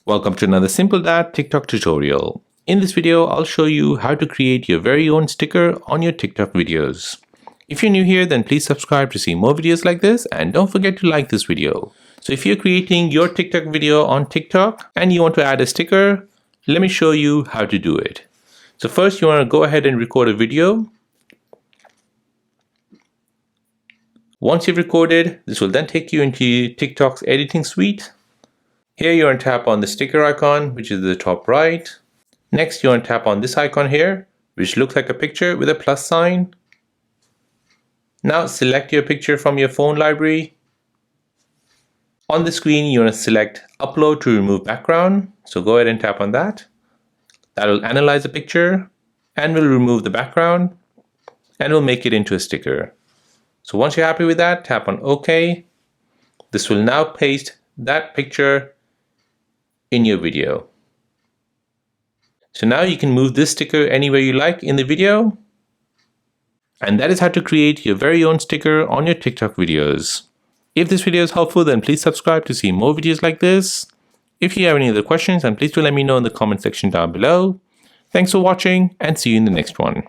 Welcome to another Simple Dad TikTok tutorial. In this video, I'll show you how to create your very own sticker on your TikTok videos. If you're new here, then please subscribe to see more videos like this and don't forget to like this video. So if you're creating your TikTok video on TikTok and you want to add a sticker, let me show you how to do it. So first you want to go ahead and record a video. Once you've recorded, this will then take you into TikTok's editing suite. Here you want to tap on the sticker icon, which is the top right. Next you want to tap on this icon here, which looks like a picture with a plus sign. Now select your picture from your phone library. On the screen you want to select upload to remove background. So go ahead and tap on that. That will analyze the picture and will remove the background and will make it into a sticker. So once you're happy with that, tap on OK. This will now paste that picture in your video. So now you can move this sticker anywhere you like in the video. And that is how to create your very own sticker on your TikTok videos. If this video is helpful, then please subscribe to see more videos like this. If you have any other questions, then please do let me know in the comment section down below. Thanks for watching and see you in the next one.